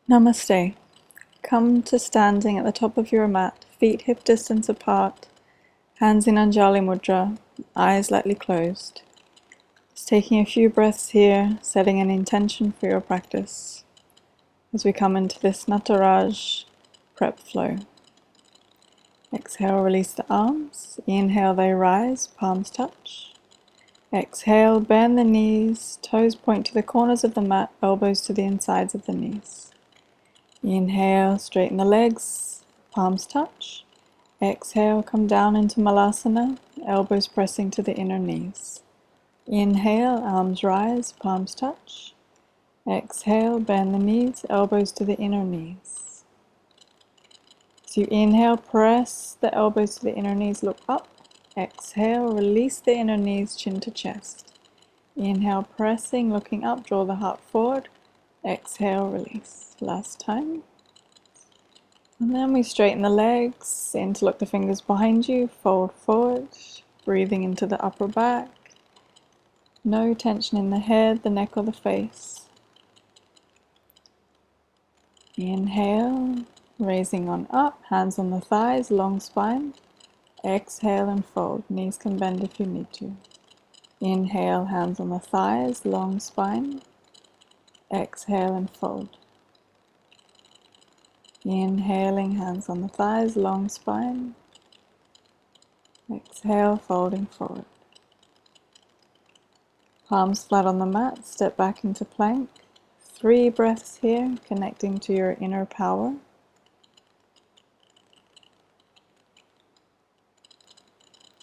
Namaste. Come to standing at the top of your mat, feet hip distance apart, hands in Anjali Mudra, eyes lightly closed. Just taking a few breaths here, setting an intention for your practice as we come into this Nataraj prep flow. Exhale, release the arms. Inhale, they rise, palms touch. Exhale, bend the knees, toes point to the corners of the mat, elbows to the insides of the knees. Inhale, straighten the legs, palms touch. Exhale, come down into Malasana, elbows pressing to the inner knees. Inhale, arms rise, palms touch. Exhale, bend the knees, elbows to the inner knees. As you inhale, press the elbows to the inner knees, look up. Exhale, release the inner knees, chin to chest. Inhale, pressing, looking up, draw the heart forward. Exhale, release. Last time. And then we straighten the legs, interlock the fingers behind you, fold forward, breathing into the upper back. No tension in the head, the neck or the face. Inhale, raising on up, hands on the thighs, long spine. Exhale and fold, knees can bend if you need to. Inhale, hands on the thighs, long spine. Exhale and fold. Inhaling, hands on the thighs, long spine. Exhale, folding forward. Palms flat on the mat, step back into plank. 3 breaths here, connecting to your inner power.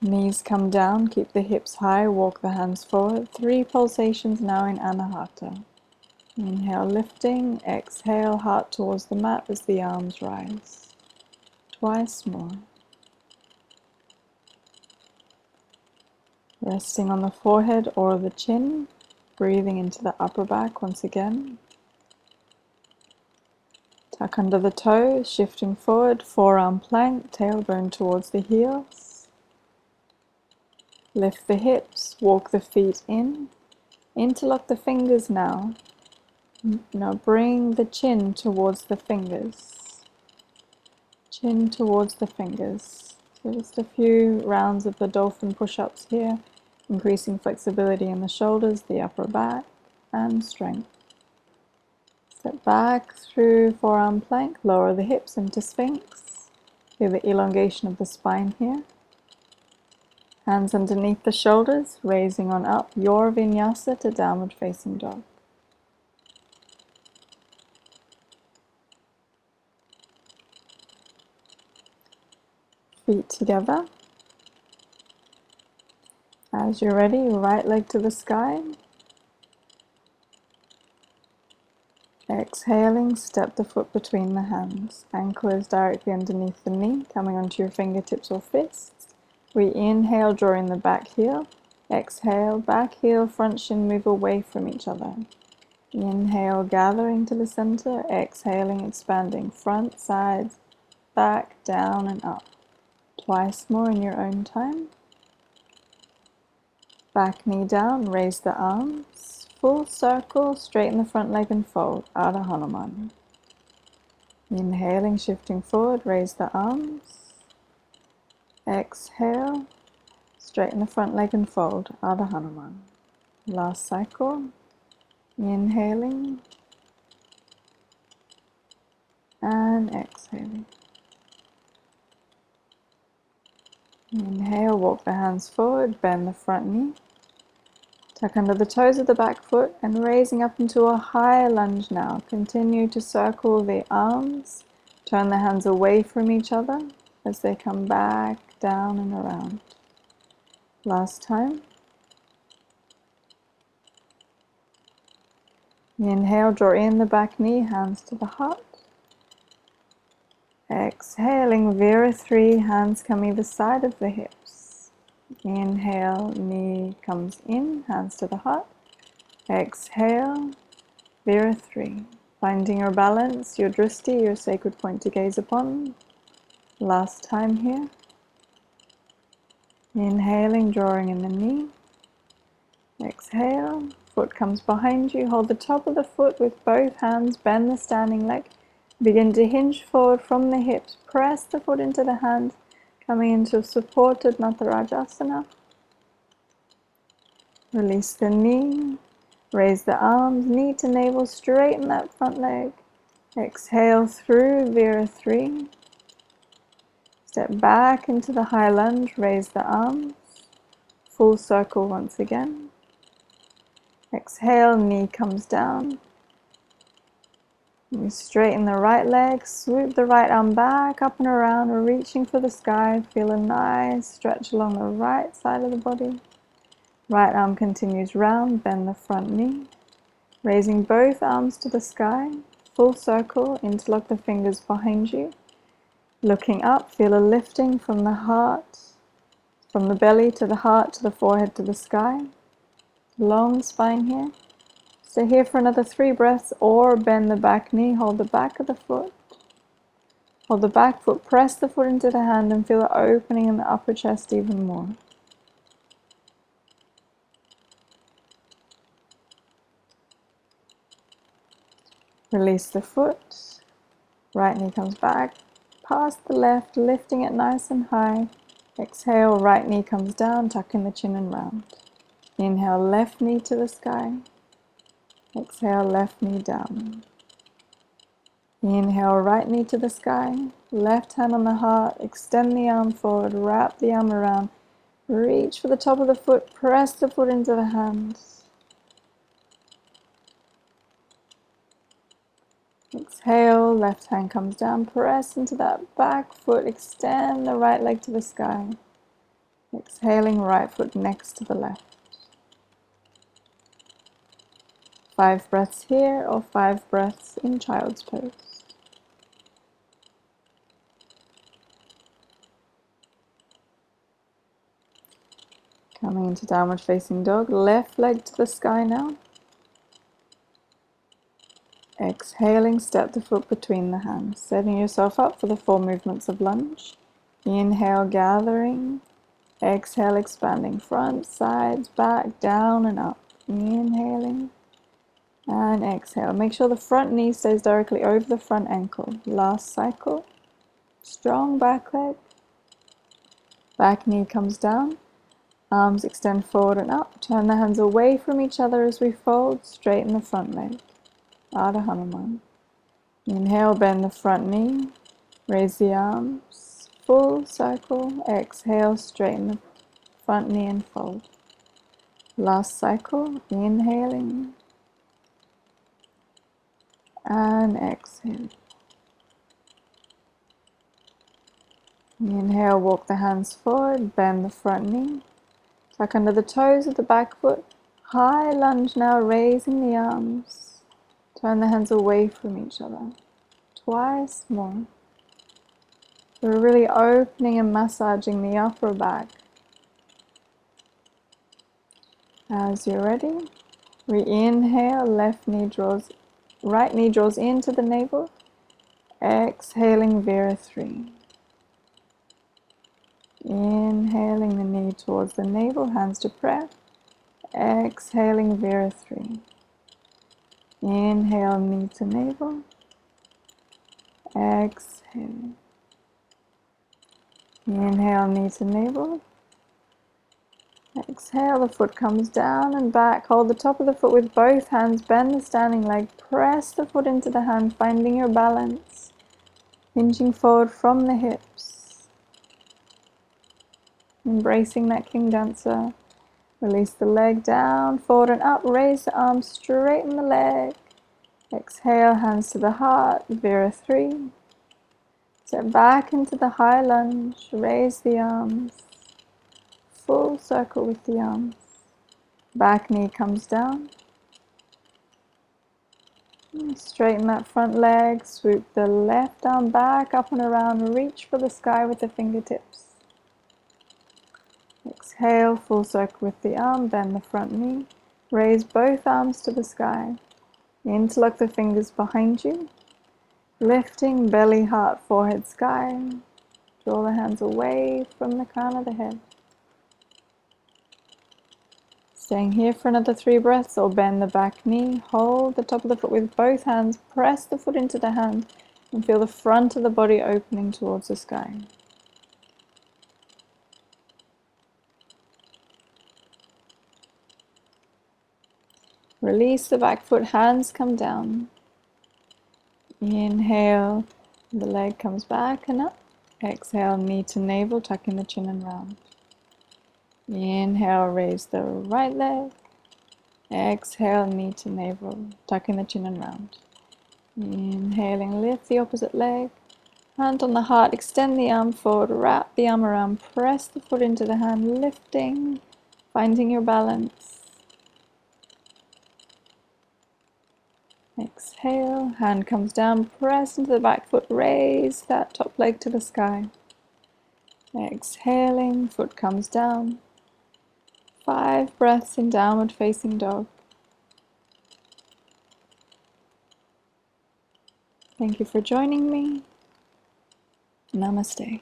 Knees come down, keep the hips high, walk the hands forward. 3 pulsations now in Anahata. Inhale, lifting. Exhale, heart towards the mat as the arms rise. Twice more. Resting on the forehead or the chin, breathing into the upper back once again. Tuck under the toes, shifting forward, forearm plank, tailbone towards the heels. Lift the hips, walk the feet in, interlock the fingers now. Now bring the chin towards the fingers. Chin towards the fingers. So just a few rounds of the dolphin push-ups here, increasing flexibility in the shoulders, the upper back, and strength. Step back through forearm plank, lower the hips into Sphinx. Feel the elongation of the spine here. Hands underneath the shoulders, raising on up, your vinyasa to downward facing dog. Feet together. As you're ready, right leg to the sky. Exhaling, step the foot between the hands. Ankle is directly underneath the knee, coming onto your fingertips or fists. We inhale, drawing the back heel. Exhale, back heel, front shin move away from each other. Inhale, gathering to the center. Exhaling, expanding front, sides, back, down and up. Twice more in your own time. Back knee down, raise the arms. Full circle, straighten the front leg and fold. Ardha Hanuman. Inhaling, shifting forward, raise the arms. Exhale, straighten the front leg and fold. Ardha Hanuman. Last cycle. Inhaling and exhaling. Inhale, walk the hands forward, bend the front knee. Tuck under the toes of the back foot and raising up into a high lunge now. Continue to circle the arms. Turn the hands away from each other as they come back, down and around. Last time. Inhale, draw in the back knee, hands to the heart. Exhaling, Vira 3, hands come either side of the hips. Inhale, knee comes in, hands to the heart. Exhale, Vira 3. Finding your balance, your drishti, your sacred point to gaze upon. Last time here. Inhaling, drawing in the knee. Exhale, Foot comes behind you. Hold the top of the foot with both hands. Bend the standing leg. Begin to hinge forward from the hips. Press the foot into the hand, coming into a supported Natarajasana. Release the knee. Raise the arms, knee to navel. Straighten that front leg. Exhale through Vira 3. Step back into the high lunge. Raise the arms. Full circle once again. Exhale, knee comes down. You straighten the right leg, swoop the right arm back, up and around, reaching for the sky. Feel a nice stretch along the right side of the body. Right arm continues round, bend the front knee. Raising both arms to the sky, full circle, interlock the fingers behind you. Looking up, feel a lifting from the heart, from the belly to the heart, to the forehead, to the sky. Long spine here. Stay here for another 3 breaths, or bend the back knee, hold the back of the foot. Hold the back foot, press the foot into the hand and feel the opening in the upper chest even more. Release the foot, right knee comes back, past the left, lifting it nice and high. Exhale, right knee comes down, tuck in the chin and round. Inhale, left knee to the sky. Exhale, left knee down. Inhale, right knee to the sky. Left hand on the heart. Extend the arm forward. Wrap the arm around. Reach for the top of the foot. Press the foot into the hands. Exhale, left hand comes down. Press into that back foot. Extend the right leg to the sky. Exhaling, right foot next to the left. 5 breaths here, or 5 breaths in child's pose. Coming into downward facing dog, left leg to the sky now. Exhaling, step the foot between the hands, setting yourself up for the 4 movements of lunge. Inhale, gathering. Exhale, expanding front, sides, back, down and up. Inhaling. And exhale. Make sure the front knee stays directly over the front ankle. Last cycle. Strong back leg. Back knee comes down. Arms extend forward and up. Turn the hands away from each other as we fold. Straighten the front leg. Ardha Hanuman. Inhale, bend the front knee. Raise the arms. Full circle. Exhale, straighten the front knee and fold. Last cycle. Inhaling. And exhale. Inhale, walk the hands forward, bend the front knee. Tuck under the toes of the back foot. High lunge now, raising the arms. Turn the hands away from each other. Twice more. We're really opening and massaging the upper back. As you're ready, we inhale, right knee draws into the navel. Exhaling, Vira 3. Inhaling the knee towards the navel, hands to prayer. Exhaling, Vira 3. Inhale, knee to navel. Exhale. Inhale, knee to navel. Exhale, the foot comes down and back. Hold the top of the foot with both hands. Bend the standing leg. Press the foot into the hand, finding your balance. Hinging forward from the hips. Embracing that King Dancer. Release the leg down, forward and up. Raise the arms, straighten the leg. Exhale, hands to the heart. Vira 3. Step back into the high lunge. Raise the arms. Full circle with the arms. Back knee comes down. Straighten that front leg. Swoop the left arm back, up and around. Reach for the sky with the fingertips. Exhale, full circle with the arm. Bend the front knee. Raise both arms to the sky. Interlock the fingers behind you. Lifting belly, heart, forehead, sky. Draw the hands away from the crown of the head. Staying here for another 3 breaths, or bend the back knee, hold the top of the foot with both hands, press the foot into the hand, and feel the front of the body opening towards the sky. Release the back foot, hands come down. Inhale, the leg comes back and up. Exhale, knee to navel, tucking the chin and round. Inhale, raise the right leg. Exhale, knee to navel, tucking the chin and round. Inhaling, lift the opposite leg. Hand on the heart, extend the arm forward, wrap the arm around, press the foot into the hand, lifting, finding your balance. Exhale, hand comes down, press into the back foot, raise that top leg to the sky. Exhaling, foot comes down. 5 breaths in downward facing dog. Thank you for joining me. Namaste.